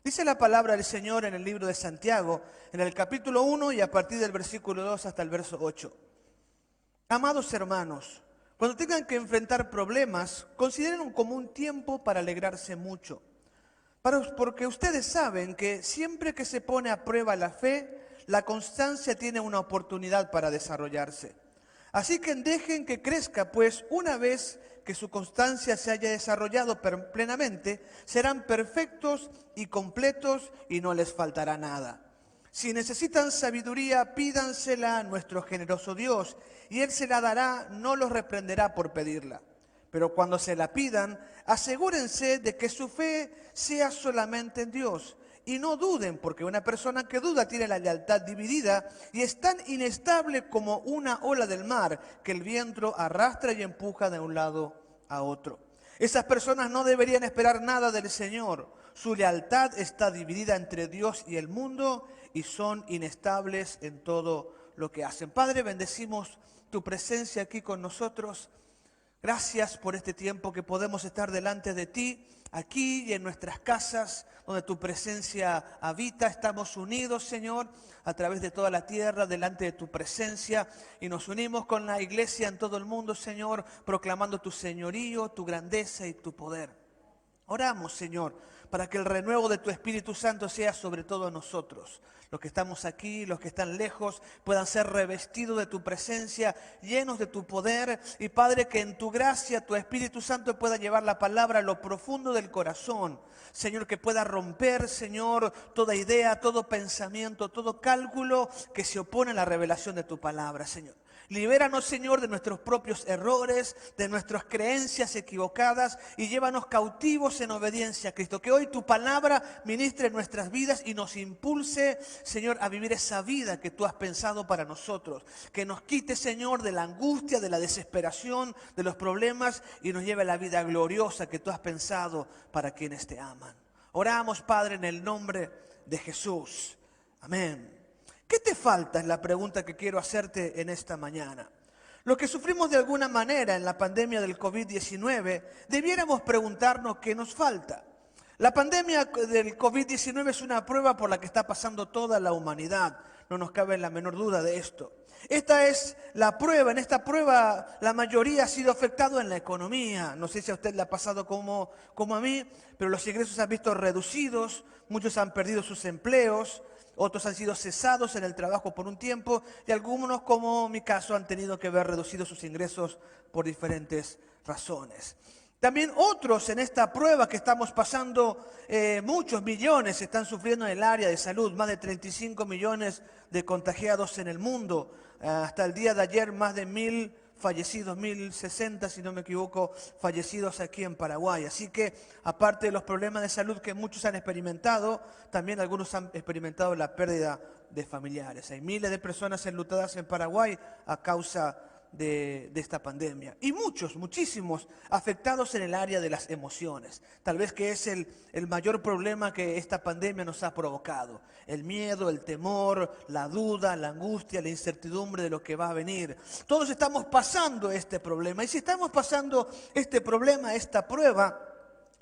Dice la palabra del Señor en el libro de Santiago, en el capítulo 1 y a partir del versículo 2 hasta el verso 8. Amados hermanos, cuando tengan que enfrentar problemas, consideren como un tiempo para alegrarse mucho. Porque ustedes saben que siempre que se pone a prueba la fe, la constancia tiene una oportunidad para desarrollarse. Así que dejen que crezca, pues una vez que su constancia se haya desarrollado plenamente, serán perfectos y completos y no les faltará nada. Si necesitan sabiduría, pídansela a nuestro generoso Dios, y Él se la dará, no los reprenderá por pedirla. Pero cuando se la pidan, asegúrense de que su fe sea solamente en Dios. Y no duden, porque una persona que duda tiene la lealtad dividida y es tan inestable como una ola del mar que el viento arrastra y empuja de un lado a otro. Esas personas no deberían esperar nada del Señor. Su lealtad está dividida entre Dios y el mundo y son inestables en todo lo que hacen. Padre, bendecimos tu presencia aquí con nosotros. Gracias por este tiempo que podemos estar delante de ti, aquí y en nuestras casas, donde tu presencia habita. Estamos unidos, Señor, a través de toda la tierra, delante de tu presencia. Y nos unimos con la iglesia en todo el mundo, Señor, proclamando tu señorío, tu grandeza y tu poder. Oramos, Señor, para que el renuevo de tu Espíritu Santo sea sobre todos nosotros. Los que estamos aquí, los que están lejos, puedan ser revestidos de tu presencia, llenos de tu poder. Y Padre, que en tu gracia, tu Espíritu Santo pueda llevar la palabra a lo profundo del corazón. Señor, que pueda romper, Señor, toda idea, todo pensamiento, todo cálculo que se opone a la revelación de tu palabra, Señor. Libéranos, Señor, de nuestros propios errores, de nuestras creencias equivocadas y llévanos cautivos en obediencia a Cristo. Que hoy tu palabra ministre en nuestras vidas y nos impulse, Señor, a vivir esa vida que tú has pensado para nosotros. Que nos quite, Señor, de la angustia, de la desesperación, de los problemas y nos lleve a la vida gloriosa que tú has pensado para quienes te aman. Oramos, Padre, en el nombre de Jesús. Amén. ¿Qué te falta? Es la pregunta que quiero hacerte en esta mañana. Los que sufrimos de alguna manera en la pandemia del COVID-19, debiéramos preguntarnos qué nos falta. La pandemia del COVID-19 es una prueba por la que está pasando toda la humanidad. No nos cabe la menor duda de esto. Esta es la prueba. En esta prueba la mayoría ha sido afectado en la economía. No sé si a usted le ha pasado como a mí, pero los ingresos se han visto reducidos, muchos han perdido sus empleos. Otros han sido cesados en el trabajo por un tiempo y algunos, como mi caso, han tenido que ver reducidos sus ingresos por diferentes razones. También otros en esta prueba que estamos pasando, muchos millones están sufriendo en el área de salud, más de 35 millones de contagiados en el mundo. Hasta el día de ayer más de 1.000 fallecidos, 1.060, si no me equivoco, fallecidos aquí en Paraguay. Así que, aparte de los problemas de salud que muchos han experimentado, también algunos han experimentado la pérdida de familiares. Hay miles de personas enlutadas en Paraguay a causa de esta pandemia. Y muchísimos afectados en el área de las emociones. Tal vez que es el mayor problema que esta pandemia nos ha provocado. El miedo, el temor, la duda, la angustia, la incertidumbre de lo que va a venir. Todos estamos pasando este problema. Y si estamos pasando este problema, esta prueba,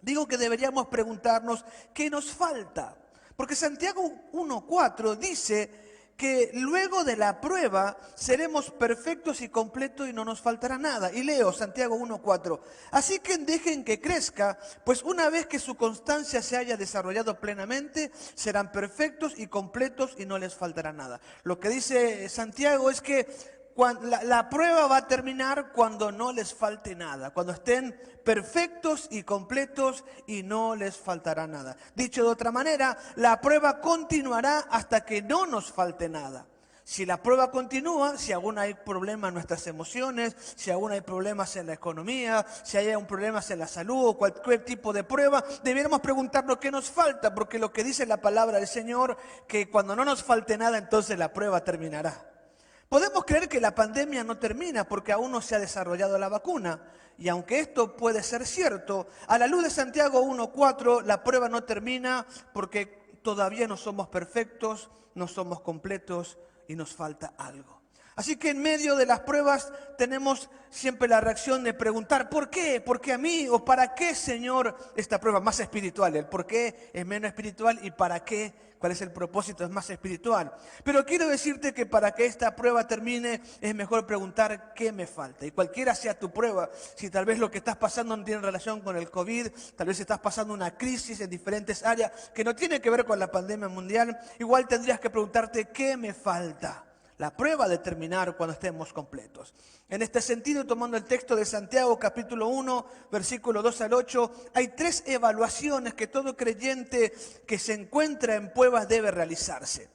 digo que deberíamos preguntarnos qué nos falta. Porque Santiago 1:4 dice que luego de la prueba seremos perfectos y completos y no nos faltará nada. Y leo Santiago 1:4. Así que dejen que crezca, pues una vez que su constancia se haya desarrollado plenamente, serán perfectos y completos y no les faltará nada. Lo que dice Santiago es que la prueba va a terminar cuando no les falte nada, cuando estén perfectos y completos y no les faltará nada. Dicho de otra manera, la prueba continuará hasta que no nos falte nada. Si la prueba continúa, si aún hay problemas en nuestras emociones, si aún hay problemas en la economía, si hay un problemas en la salud o cualquier tipo de prueba, debiéramos preguntarnos qué nos falta, porque lo que dice la palabra del Señor, que cuando no nos falte nada, entonces la prueba terminará. Podemos creer que la pandemia no termina porque aún no se ha desarrollado la vacuna. Y aunque esto puede ser cierto, a la luz de Santiago 1:4, la prueba no termina porque todavía no somos perfectos, no somos completos y nos falta algo. Así que en medio de las pruebas tenemos siempre la reacción de preguntar, ¿por qué? ¿Por qué a mí? ¿O para qué, Señor, esta prueba más espiritual? El por qué es menos espiritual y para qué, cuál es el propósito, es más espiritual. Pero quiero decirte que para que esta prueba termine es mejor preguntar qué me falta. Y cualquiera sea tu prueba, si tal vez lo que estás pasando no tiene relación con el COVID, tal vez estás pasando una crisis en diferentes áreas que no tiene que ver con la pandemia mundial, igual tendrías que preguntarte qué me falta. La prueba de terminar cuando estemos completos. En este sentido, tomando el texto de Santiago, capítulo 1, versículo 2 al 8, hay 3 evaluaciones que todo creyente que se encuentra en pruebas debe realizarse.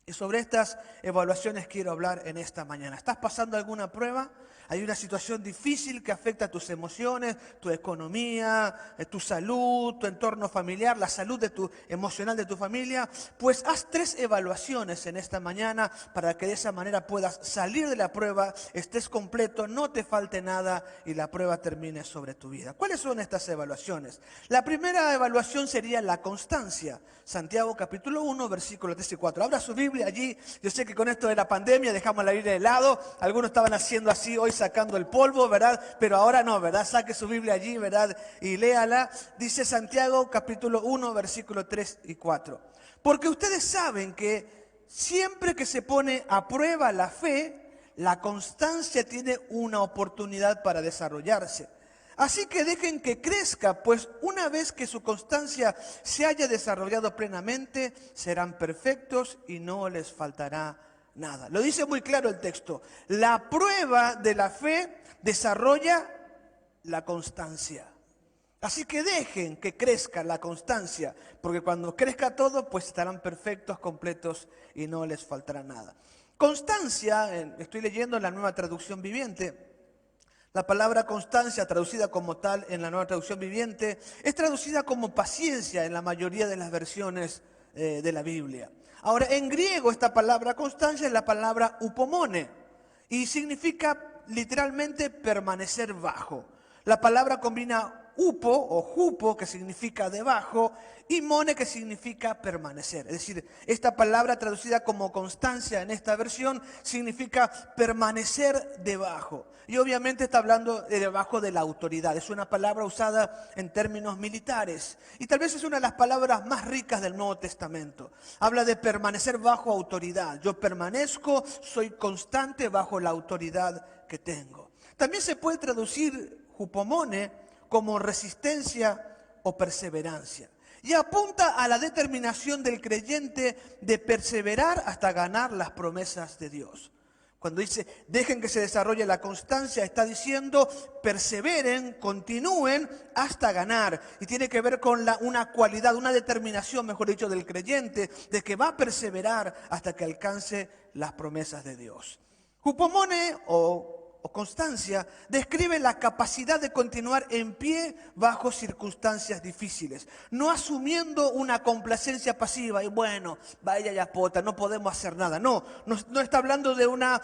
Y sobre estas evaluaciones quiero hablar en esta mañana. ¿Estás pasando alguna prueba? ¿Hay una situación difícil que afecta tus emociones, tu economía, tu salud, tu entorno familiar, la salud emocional de tu familia? Pues haz 3 evaluaciones en esta mañana para que de esa manera puedas salir de la prueba, estés completo, no te falte nada y la prueba termine sobre tu vida. ¿Cuáles son estas evaluaciones? La primera evaluación sería la constancia. Santiago capítulo 1, versículos 3 y 4. Abra su Biblia allí. Yo sé que con esto de la pandemia dejamos la Biblia de lado. Algunos estaban haciendo así hoy sacando el polvo, ¿verdad? Pero ahora no, ¿verdad? Saque su Biblia allí, ¿verdad? Y léala. Dice Santiago capítulo 1, versículos 3 y 4. Porque ustedes saben que siempre que se pone a prueba la fe, la constancia tiene una oportunidad para desarrollarse. Así que dejen que crezca, pues una vez que su constancia se haya desarrollado plenamente, serán perfectos y no les faltará nada. Lo dice muy claro el texto. La prueba de la fe desarrolla la constancia. Así que dejen que crezca la constancia, porque cuando crezca todo, pues estarán perfectos, completos y no les faltará nada. Constancia, estoy leyendo en la Nueva Traducción Viviente. La palabra constancia, traducida como tal en la Nueva Traducción Viviente, es traducida como paciencia en la mayoría de las versiones de la Biblia. Ahora, en griego esta palabra constancia es la palabra upomone y significa literalmente permanecer bajo. La palabra combina upo o jupo, que significa debajo, y mone, que significa permanecer. Es decir, esta palabra traducida como constancia en esta versión significa permanecer debajo. Y obviamente está hablando de debajo de la autoridad. Es una palabra usada en términos militares. Y tal vez es una de las palabras más ricas del Nuevo Testamento. Habla de permanecer bajo autoridad. Yo permanezco, soy constante bajo la autoridad que tengo. También se puede traducir jupomone como resistencia o perseverancia. Y apunta a la determinación del creyente de perseverar hasta ganar las promesas de Dios. Cuando dice, dejen que se desarrolle la constancia, está diciendo, perseveren, continúen hasta ganar. Y tiene que ver con una cualidad, una determinación, mejor dicho, del creyente, de que va a perseverar hasta que alcance las promesas de Dios. Jupomone o constancia describe la capacidad de continuar en pie bajo circunstancias difíciles, no asumiendo una complacencia pasiva y bueno, vaya ya pota, no podemos hacer nada. No está hablando de una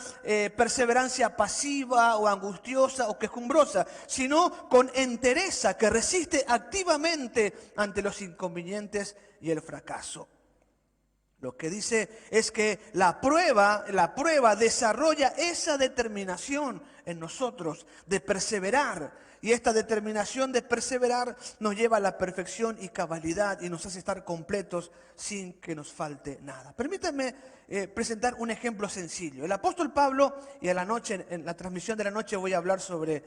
perseverancia pasiva o angustiosa o quejumbrosa, sino con entereza que resiste activamente ante los inconvenientes y el fracaso. Lo que dice es que la prueba desarrolla esa determinación en nosotros de perseverar. Y esta determinación de perseverar nos lleva a la perfección y cabalidad y nos hace estar completos sin que nos falte nada. Permítanme presentar un ejemplo sencillo. El apóstol Pablo, y en la transmisión de la noche voy a hablar sobre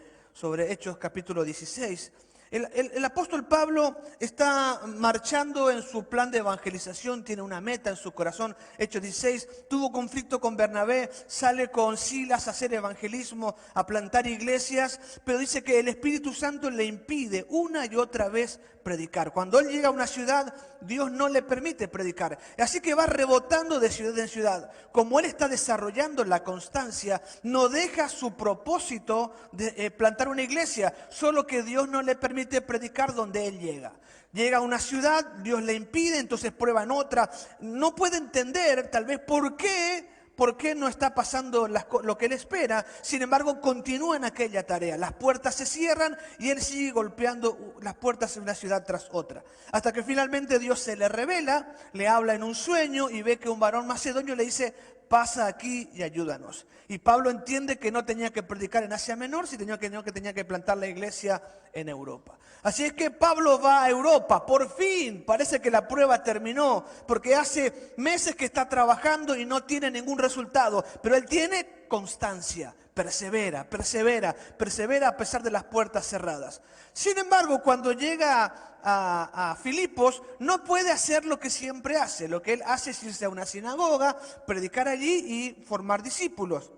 Hechos capítulo 16. El apóstol Pablo está marchando en su plan de evangelización, tiene una meta en su corazón. Hechos 16, tuvo conflicto con Bernabé, sale con Silas a hacer evangelismo, a plantar iglesias, pero dice que el Espíritu Santo le impide una y otra vez predicar. Cuando él llega a una ciudad, Dios no le permite predicar. Así que va rebotando de ciudad en ciudad. Como él está desarrollando la constancia, no deja su propósito de plantar una iglesia, solo que Dios no le permite predicar donde él llega. Llega a una ciudad, Dios le impide, entonces prueba en otra. No puede entender tal vez por qué no está pasando lo que él espera. Sin embargo, continúa en aquella tarea. Las puertas se cierran y él sigue golpeando las puertas de una ciudad tras otra. Hasta que finalmente Dios se le revela, le habla en un sueño y ve que un varón macedonio le dice, pasa aquí y ayúdanos. Y Pablo entiende que no tenía que predicar en Asia Menor, sino que tenía que plantar la iglesia en Europa. Así es que Pablo va a Europa, por fin, parece que la prueba terminó, porque hace meses que está trabajando y no tiene ningún resultado, pero él tiene constancia, persevera a pesar de las puertas cerradas. Sin embargo, cuando llega a Filipos, no puede hacer lo que siempre hace. Lo que él hace es irse a una sinagoga, predicar allí y formar discípulos.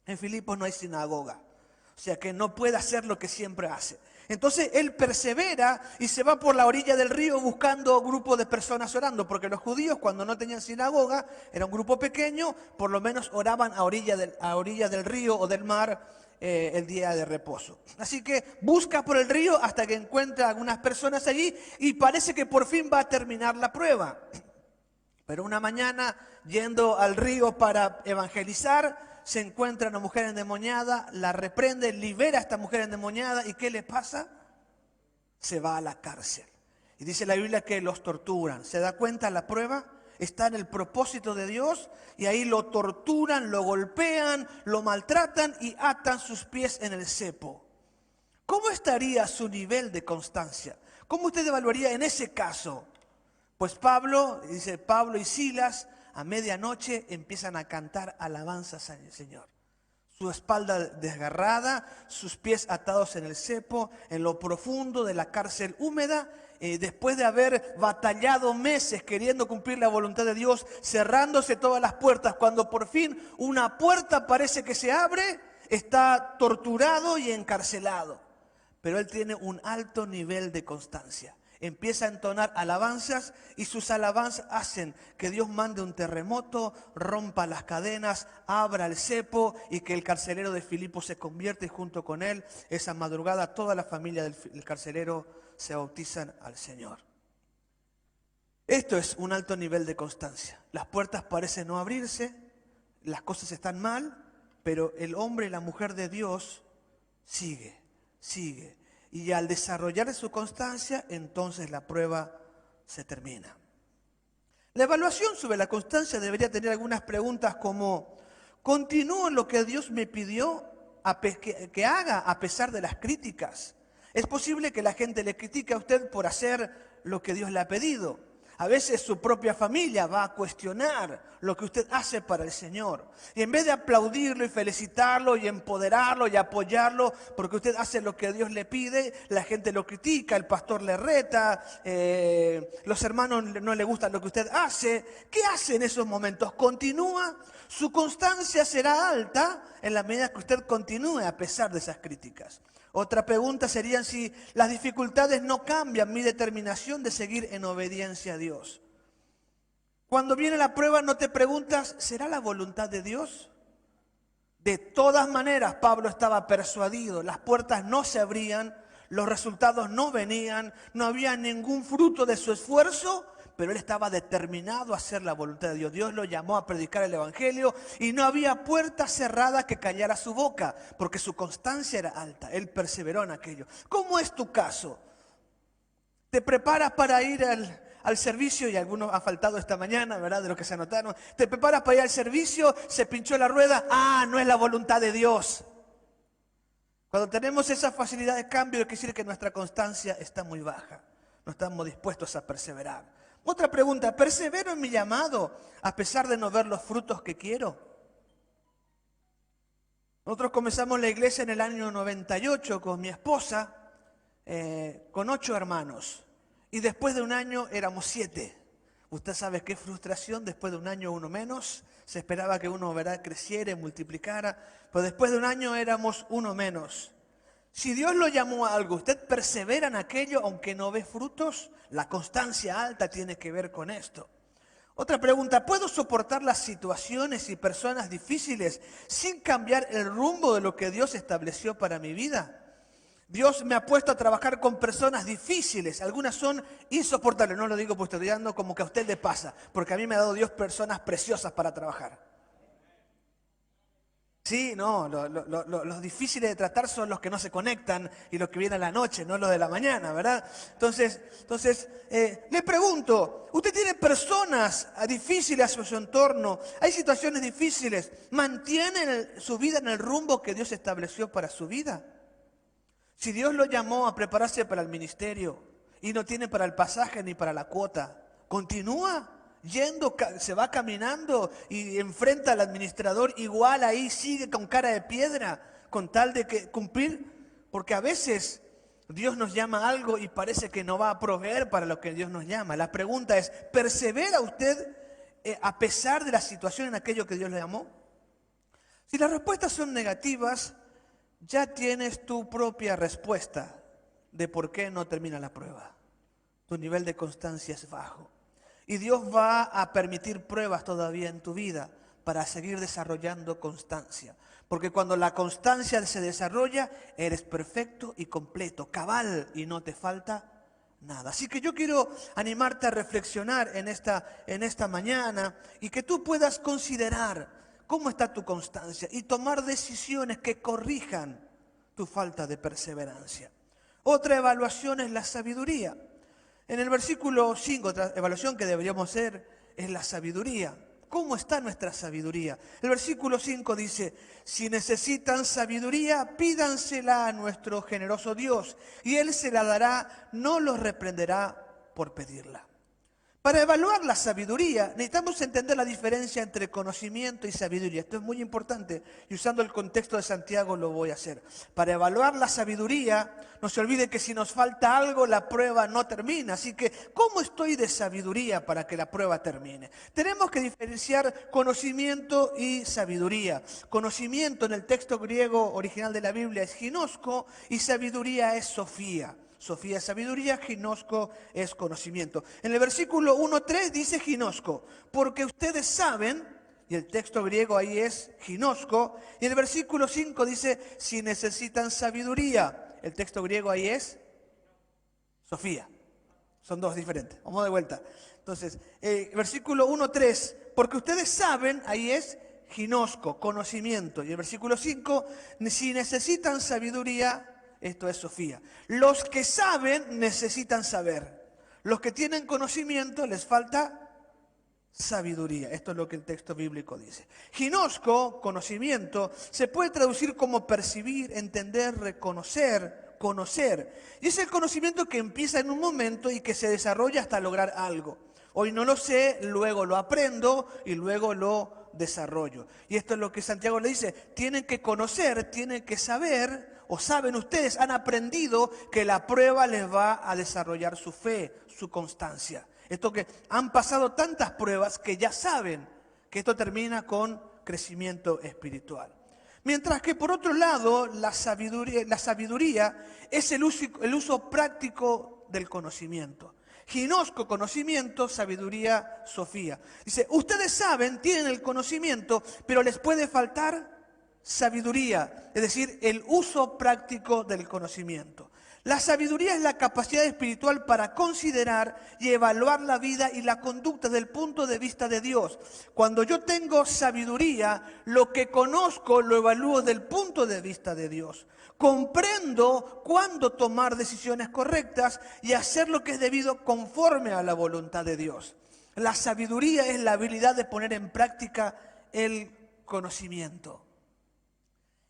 En Filipos no hay sinagoga, o sea que no puede hacer lo que siempre hace. Entonces él persevera y se va por la orilla del río buscando grupo de personas orando, porque los judíos cuando no tenían sinagoga, era un grupo pequeño, por lo menos oraban a orilla del río o del mar el día de reposo. Así que busca por el río hasta que encuentra algunas personas allí y parece que por fin va a terminar la prueba. Pero una mañana, yendo al río para evangelizar, se encuentra una mujer endemoniada, la reprende, libera a esta mujer endemoniada. ¿Y qué le pasa? Se va a la cárcel. Y dice la Biblia que los torturan. ¿Se da cuenta la prueba? Está en el propósito de Dios y ahí lo torturan, lo golpean, lo maltratan y atan sus pies en el cepo. ¿Cómo estaría su nivel de constancia? ¿Cómo usted evaluaría en ese caso? Pues Pablo y Silas a medianoche empiezan a cantar alabanzas al Señor. Su espalda desgarrada, sus pies atados en el cepo, en lo profundo de la cárcel húmeda, después de haber batallado meses queriendo cumplir la voluntad de Dios, cerrándose todas las puertas, cuando por fin una puerta parece que se abre, está torturado y encarcelado. Pero él tiene un alto nivel de constancia. Empieza a entonar alabanzas y sus alabanzas hacen que Dios mande un terremoto, rompa las cadenas, abra el cepo y que el carcelero de Filipos se convierte y junto con él, esa madrugada, toda la familia del carcelero se bautizan al Señor. Esto es un alto nivel de constancia. Las puertas parecen no abrirse, las cosas están mal, pero el hombre y la mujer de Dios sigue. Y al desarrollar su constancia, entonces la prueba se termina. La evaluación sobre la constancia debería tener algunas preguntas como: ¿continúo en lo que Dios me pidió que haga a pesar de las críticas? Es posible que la gente le critique a usted por hacer lo que Dios le ha pedido. A veces su propia familia va a cuestionar lo que usted hace para el Señor. Y en vez de aplaudirlo y felicitarlo y empoderarlo y apoyarlo porque usted hace lo que Dios le pide, la gente lo critica, el pastor le reta, los hermanos no le gusta lo que usted hace. ¿Qué hace en esos momentos? ¿Continúa? Su constancia será alta en la medida que usted continúe a pesar de esas críticas. Otra pregunta sería si las dificultades no cambian mi determinación de seguir en obediencia a Dios. Cuando viene la prueba no te preguntas, ¿será la voluntad de Dios? De todas maneras, Pablo estaba persuadido, las puertas no se abrían, los resultados no venían, no había ningún fruto de su esfuerzo, pero él estaba determinado a hacer la voluntad de Dios. Dios lo llamó a predicar el Evangelio y no había puerta cerrada que callara su boca, porque su constancia era alta. Él perseveró en aquello. ¿Cómo es tu caso? ¿Te preparas para ir al servicio? Y algunos han faltado esta mañana, ¿verdad? De lo que se anotaron. ¿Te preparas para ir al servicio? ¿Se pinchó la rueda? No es la voluntad de Dios. Cuando tenemos esa facilidad de cambio, quiere decir que nuestra constancia está muy baja. No estamos dispuestos a perseverar. Otra pregunta: ¿persevero en mi llamado a pesar de no ver los frutos que quiero? Nosotros comenzamos la iglesia en el año 98 con mi esposa, con 8 hermanos. Y después de un año éramos 7. Usted sabe qué frustración, después de un año uno menos. Se esperaba que uno, ¿verdad?, creciera y multiplicara. Pero después de un año éramos uno menos. Si Dios lo llamó a algo, ¿usted persevera en aquello aunque no ve frutos? La constancia alta tiene que ver con esto. Otra pregunta: ¿puedo soportar las situaciones y personas difíciles sin cambiar el rumbo de lo que Dios estableció para mi vida? Dios me ha puesto a trabajar con personas difíciles. Algunas son insoportables. No lo digo por estudiando como que a usted le pasa, porque a mí me ha dado Dios personas preciosas para trabajar. Sí, no, los difíciles de tratar son los que no se conectan y los que vienen a la noche, no los de la mañana, ¿verdad? Entonces, le pregunto, ¿usted tiene personas difíciles a su entorno, hay situaciones difíciles, ¿mantienen su vida en el rumbo que Dios estableció para su vida? Si Dios lo llamó a prepararse para el ministerio y no tiene para el pasaje ni para la cuota, ¿continúa yendo, se va caminando y enfrenta al administrador igual ahí, sigue con cara de piedra con tal de que cumplir? Porque a veces Dios nos llama a algo y parece que no va a proveer para lo que Dios nos llama. La pregunta es, ¿persevera usted a pesar de la situación en aquello que Dios le llamó? Si las respuestas son negativas, ya tienes tu propia respuesta de por qué no termina la prueba. Tu nivel de constancia es bajo. Y Dios va a permitir pruebas todavía en tu vida para seguir desarrollando constancia. Porque cuando la constancia se desarrolla, eres perfecto y completo, cabal, y no te falta nada. Así que yo quiero animarte a reflexionar en esta mañana y que tú puedas considerar cómo está tu constancia y tomar decisiones que corrijan tu falta de perseverancia. Otra evaluación es la sabiduría. En el versículo 5, otra evaluación que deberíamos hacer es la sabiduría. ¿Cómo está nuestra sabiduría? El versículo 5 dice, si necesitan sabiduría, pídansela a nuestro generoso Dios, y Él se la dará, no los reprenderá por pedirla. Para evaluar la sabiduría, necesitamos entender la diferencia entre conocimiento y sabiduría. Esto es muy importante y usando el contexto de Santiago lo voy a hacer. Para evaluar la sabiduría, no se olvide que si nos falta algo, la prueba no termina. Así que, ¿cómo estoy de sabiduría para que la prueba termine? Tenemos que diferenciar conocimiento y sabiduría. Conocimiento en el texto griego original de la Biblia es ginosko y sabiduría es sofía. Sofía es sabiduría, ginosko es conocimiento. En el versículo 1:3 dice ginosko, porque ustedes saben, y el texto griego ahí es ginosko, y en el versículo 5 dice, si necesitan sabiduría, el texto griego ahí es sofía. Son dos diferentes. Vamos de vuelta. Entonces, versículo 1:3, porque ustedes saben, ahí es ginosko, conocimiento. Y el versículo 5, si necesitan sabiduría, esto es sofía. Los que saben necesitan saber. Los que tienen conocimiento les falta sabiduría. Esto es lo que el texto bíblico dice. Ginosko, conocimiento, se puede traducir como percibir, entender, reconocer, conocer. Y es el conocimiento que empieza en un momento y que se desarrolla hasta lograr algo. Hoy no lo sé, luego lo aprendo y luego lo desarrollo. Y esto es lo que Santiago le dice. Tienen que conocer, tienen que saber. O saben ustedes, han aprendido que la prueba les va a desarrollar su fe, su constancia. Esto que han pasado tantas pruebas que ya saben que esto termina con crecimiento espiritual. Mientras que por otro lado, la sabiduría es el uso práctico del conocimiento. Ginosko, conocimiento, sabiduría, sofía. Dice, ustedes saben, tienen el conocimiento, pero les puede faltar sabiduría, es decir, el uso práctico del conocimiento. La sabiduría es la capacidad espiritual para considerar y evaluar la vida y la conducta desde el punto de vista de Dios. Cuando yo tengo sabiduría, lo que conozco lo evalúo desde el punto de vista de Dios. Comprendo cuándo tomar decisiones correctas y hacer lo que es debido conforme a la voluntad de Dios. La sabiduría es la habilidad de poner en práctica el conocimiento.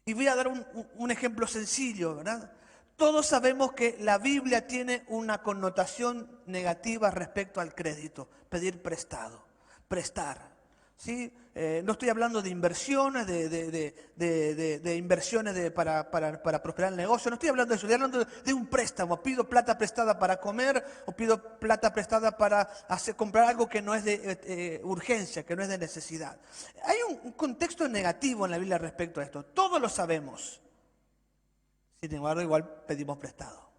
Y voy a dar un ejemplo sencillo, ¿verdad? Todos sabemos que la Biblia tiene una connotación negativa respecto al crédito, pedir prestado, prestar. ¿Sí? No estoy hablando de inversiones, de inversiones para prosperar el negocio, no estoy hablando de eso, estoy hablando de un préstamo. Pido plata prestada para comer o pido plata prestada para comprar algo que no es de urgencia, que no es de necesidad. Hay un contexto negativo en la Biblia respecto a esto, todos lo sabemos. Sin embargo, igual pedimos prestado.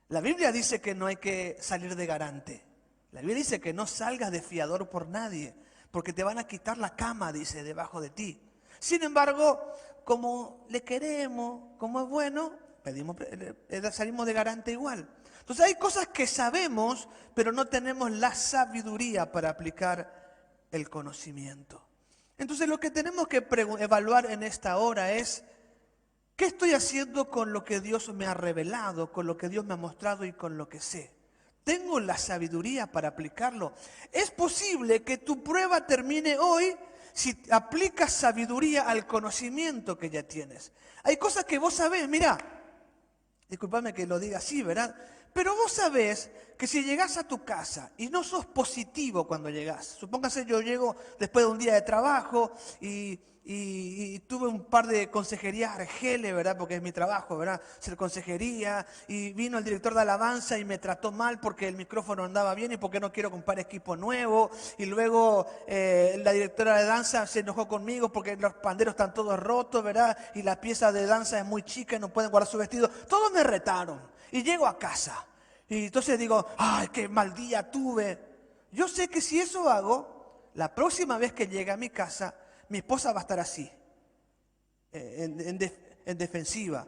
La Biblia dice que no hay que salir de garante. La Biblia dice que no salgas de fiador por nadie, porque te van a quitar la cama, dice, debajo de ti. Sin embargo, como le queremos, como es bueno, salimos de garante igual. Entonces hay cosas que sabemos, pero no tenemos la sabiduría para aplicar el conocimiento. Entonces lo que tenemos que evaluar en esta hora es, ¿qué estoy haciendo con lo que Dios me ha revelado, con lo que Dios me ha mostrado y con lo que sé? ¿Tengo la sabiduría para aplicarlo? Es posible que tu prueba termine hoy si aplicas sabiduría al conocimiento que ya tienes. Hay cosas que vos sabés, mirá, discúlpame que lo diga así, ¿verdad? Pero vos sabés que si llegás a tu casa y no sos positivo cuando llegás, supóngase yo llego después de un día de trabajo y tuve un par de consejerías argeles, ¿verdad? Porque es mi trabajo, ¿verdad? Hacer consejería, y vino el director de alabanza y me trató mal porque el micrófono andaba bien y porque no quiero comprar equipo nuevo, y luego la directora de danza se enojó conmigo porque los panderos están todos rotos, ¿verdad? Y la pieza de danza es muy chica y no pueden guardar su vestido. Todos me retaron y llego a casa y entonces digo, ¡ay, qué mal día tuve! Yo sé que si eso hago, la próxima vez que llegue a mi casa, mi esposa va a estar así, en defensiva.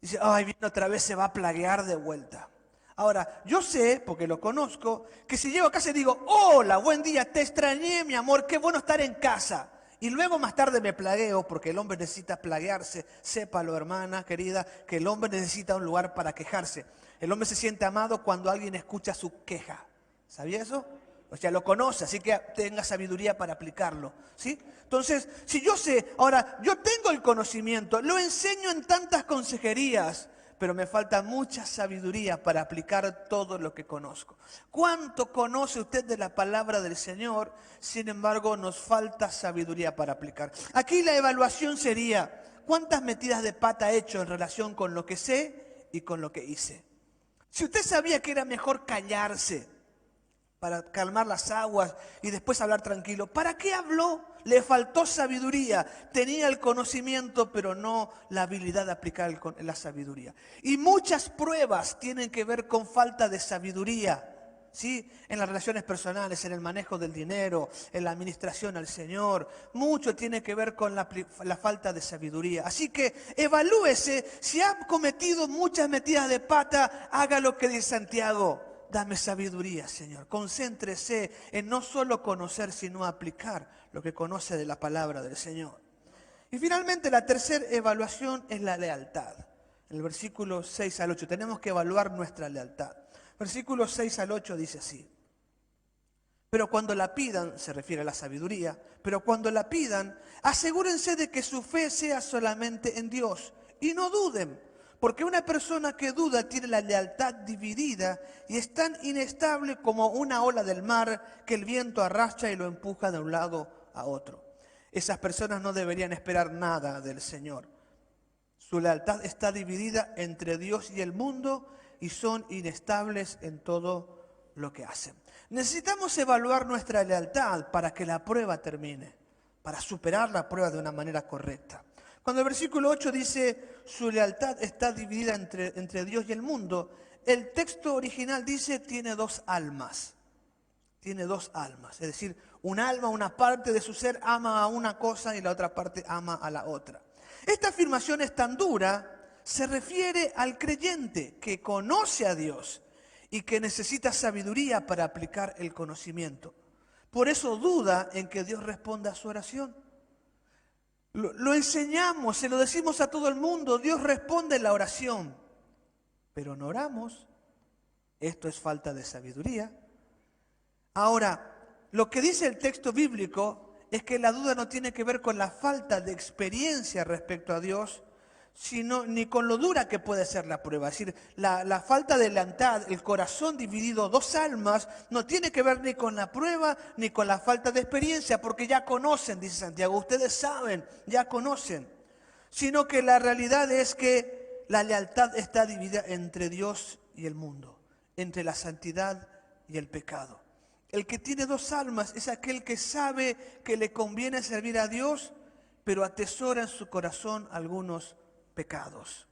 Dice, ay, viene otra vez, se va a plaguear de vuelta. Ahora, yo sé, porque lo conozco, que si llego a casa y digo, hola, buen día, te extrañé, mi amor, qué bueno estar en casa. Y luego más tarde me plagueo, porque el hombre necesita plaguearse. Sépalo, hermana querida, que el hombre necesita un lugar para quejarse. El hombre se siente amado cuando alguien escucha su queja. ¿Sabía eso? O sea, lo conoce, así que tenga sabiduría para aplicarlo, ¿sí? Entonces, si yo sé, ahora, yo tengo el conocimiento, lo enseño en tantas consejerías, pero me falta mucha sabiduría para aplicar todo lo que conozco. ¿Cuánto conoce usted de la palabra del Señor? Sin embargo, nos falta sabiduría para aplicar. Aquí la evaluación sería, ¿cuántas metidas de pata he hecho en relación con lo que sé y con lo que hice? Si usted sabía que era mejor callarse para calmar las aguas y después hablar tranquilo, ¿para qué habló? Le faltó sabiduría. Tenía el conocimiento, pero no la habilidad de aplicar la sabiduría. Y muchas pruebas tienen que ver con falta de sabiduría, ¿sí? En las relaciones personales, en el manejo del dinero, en la administración al Señor. Mucho tiene que ver con la falta de sabiduría. Así que evalúese, si ha cometido muchas metidas de pata, haga lo que dice Santiago. Dame sabiduría, Señor. Concéntrese en no solo conocer, sino aplicar lo que conoce de la palabra del Señor. Y finalmente, la tercera evaluación es la lealtad. En el versículo 6 al 8, tenemos que evaluar nuestra lealtad. Versículo 6 al 8 dice así. Pero cuando la pidan, se refiere a la sabiduría, pero cuando la pidan, asegúrense de que su fe sea solamente en Dios y no duden. Porque una persona que duda tiene la lealtad dividida y es tan inestable como una ola del mar que el viento arrastra y lo empuja de un lado a otro. Esas personas no deberían esperar nada del Señor. Su lealtad está dividida entre Dios y el mundo y son inestables en todo lo que hacen. Necesitamos evaluar nuestra lealtad para que la prueba termine, para superar la prueba de una manera correcta. Cuando el versículo 8 dice, su lealtad está dividida entre Dios y el mundo, el texto original dice, tiene dos almas. Tiene dos almas, es decir, un alma, una parte de su ser ama a una cosa y la otra parte ama a la otra. Esta afirmación es tan dura, se refiere al creyente que conoce a Dios y que necesita sabiduría para aplicar el conocimiento. Por eso duda en que Dios responda a su oración. Lo enseñamos, se lo decimos a todo el mundo, Dios responde la oración, pero no oramos. Esto es falta de sabiduría. Ahora, lo que dice el texto bíblico es que la duda no tiene que ver con la falta de experiencia respecto a Dios, sino ni con lo dura que puede ser la prueba. Es decir, la falta de lealtad, el corazón dividido, dos almas, no tiene que ver ni con la prueba ni con la falta de experiencia, porque ya conocen, dice Santiago, ustedes saben, ya conocen. Sino que la realidad es que la lealtad está dividida entre Dios y el mundo, entre la santidad y el pecado. El que tiene dos almas es aquel que sabe que le conviene servir a Dios, pero atesora en su corazón algunos pecados.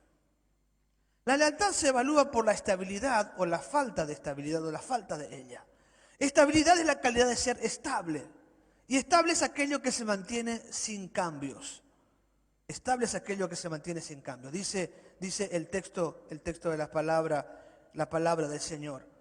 La lealtad se evalúa por la estabilidad o la falta de estabilidad o la falta de ella. Estabilidad es la calidad de ser estable. Y estable es aquello que se mantiene sin cambios. Estable es aquello que se mantiene sin cambios. Dice el texto de la palabra del Señor.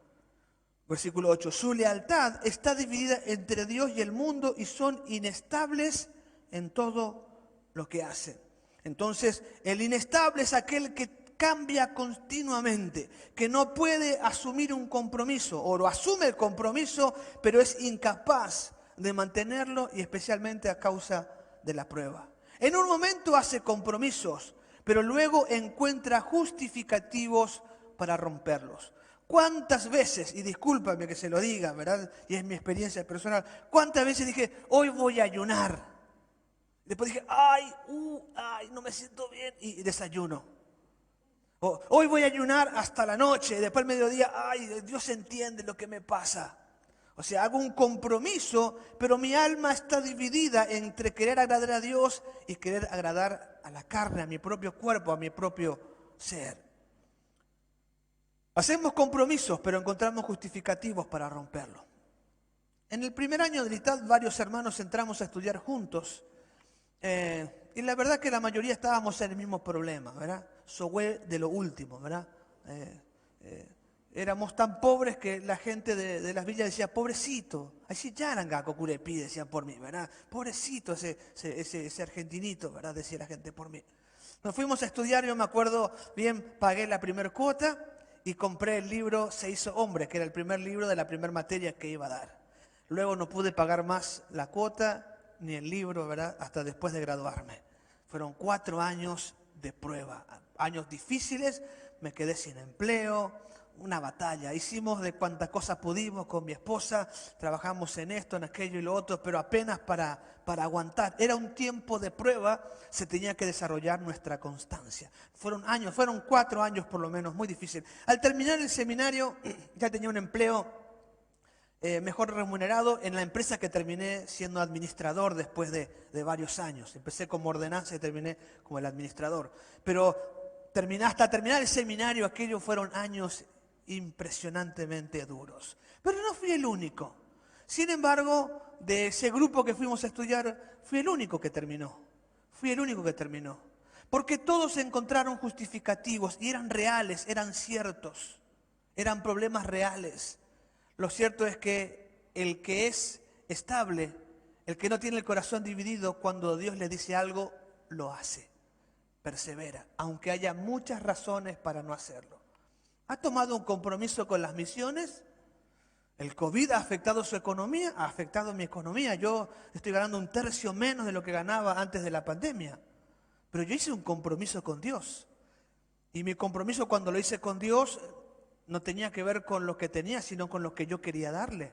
Versículo 8, su lealtad está dividida entre Dios y el mundo y son inestables en todo lo que hacen. Entonces, el inestable es aquel que cambia continuamente, que no puede asumir un compromiso, o lo asume el compromiso, pero es incapaz de mantenerlo, y especialmente a causa de la prueba. En un momento hace compromisos, pero luego encuentra justificativos para romperlos. ¿Cuántas veces, y discúlpame que se lo diga, ¿verdad? Y es mi experiencia personal, cuántas veces dije, hoy voy a ayunar? Después dije, ay, no me siento bien, y desayuno. O, hoy voy a ayunar hasta la noche, después al mediodía, ay, Dios entiende lo que me pasa. O sea, hago un compromiso, pero mi alma está dividida entre querer agradar a Dios y querer agradar a la carne, a mi propio cuerpo, a mi propio ser. Hacemos compromisos, pero encontramos justificativos para romperlo. En el primer año de Litad, varios hermanos entramos a estudiar juntos. Y la verdad que la mayoría estábamos en el mismo problema, ¿verdad? Sohue de lo último, ¿verdad? Éramos tan pobres que la gente de las villas decía, pobrecito, así yaranga cocurepi, decían por mí, ¿verdad? Pobrecito ese argentinito, ¿verdad? Decía la gente por mí. Nos fuimos a estudiar, yo me acuerdo bien, pagué la primera cuota y compré el libro Se hizo hombre, que era el primer libro de la primera materia que iba a dar. Luego no pude pagar más la cuota ni el libro, ¿verdad? Hasta después de graduarme. Fueron 4 años de prueba, años difíciles, me quedé sin empleo, una batalla. Hicimos de cuantas cosas pudimos con mi esposa, trabajamos en esto, en aquello y lo otro, pero apenas para aguantar. Era un tiempo de prueba, se tenía que desarrollar nuestra constancia. Fueron 4 años por lo menos, muy difícil. Al terminar el seminario, ya tenía un empleo mejor remunerado en la empresa que terminé siendo administrador después de varios años. Empecé como ordenanza y terminé como el administrador. Pero hasta terminar el seminario, aquellos fueron años impresionantemente duros. Pero no fui el único. Sin embargo, de ese grupo que fuimos a estudiar, fui el único que terminó. Fui el único que terminó. Porque todos encontraron justificativos y eran reales, eran ciertos. Eran problemas reales. Lo cierto es que el que es estable, el que no tiene el corazón dividido, cuando Dios le dice algo, lo hace, persevera, aunque haya muchas razones para no hacerlo. ¿Ha tomado un compromiso con las misiones? ¿El COVID ha afectado su economía? Ha afectado mi economía. Yo estoy ganando 1/3 menos de lo que ganaba antes de la pandemia. Pero yo hice un compromiso con Dios. Y mi compromiso cuando lo hice con Dios no tenía que ver con lo que tenía, sino con lo que yo quería darle.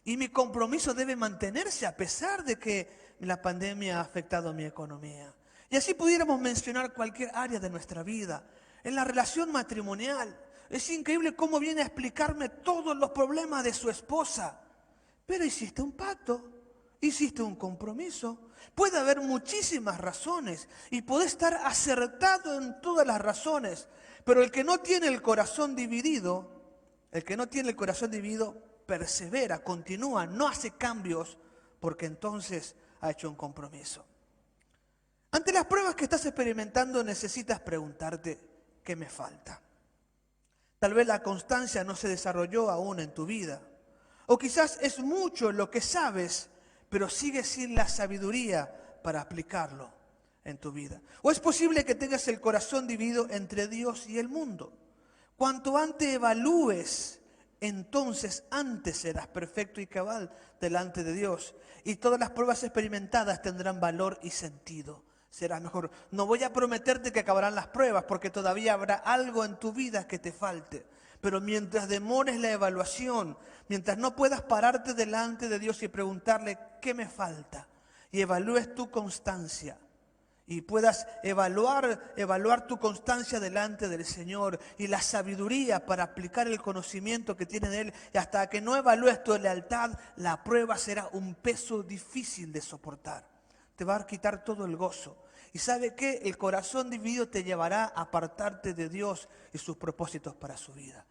Y mi compromiso debe mantenerse a pesar de que la pandemia ha afectado mi economía. Y así pudiéramos mencionar cualquier área de nuestra vida. En la relación matrimonial, es increíble cómo viene a explicarme todos los problemas de su esposa. Pero hiciste un pacto, hiciste un compromiso. Puede haber muchísimas razones y podés estar acertado en todas las razones. Pero el que no tiene el corazón dividido, persevera, continúa, no hace cambios, porque entonces ha hecho un compromiso. Ante las pruebas que estás experimentando, necesitas preguntarte, ¿qué me falta? Tal vez la constancia no se desarrolló aún en tu vida. O quizás es mucho lo que sabes, pero sigues sin la sabiduría para aplicarlo en tu vida. O es posible que tengas el corazón dividido entre Dios y el mundo. Cuanto antes evalúes, entonces antes serás perfecto y cabal delante de Dios. Y todas las pruebas experimentadas tendrán valor y sentido. Serás mejor. No voy a prometerte que acabarán las pruebas, porque todavía habrá algo en tu vida que te falte. Pero mientras demores la evaluación, mientras no puedas pararte delante de Dios y preguntarle, ¿qué me falta? Y evalúes tu constancia. Y puedas evaluar tu constancia delante del Señor y la sabiduría para aplicar el conocimiento que tiene de Él. Y hasta que no evalúes tu lealtad, la prueba será un peso difícil de soportar. Te va a quitar todo el gozo. ¿Y sabe qué? El corazón dividido te llevará a apartarte de Dios y sus propósitos para su vida.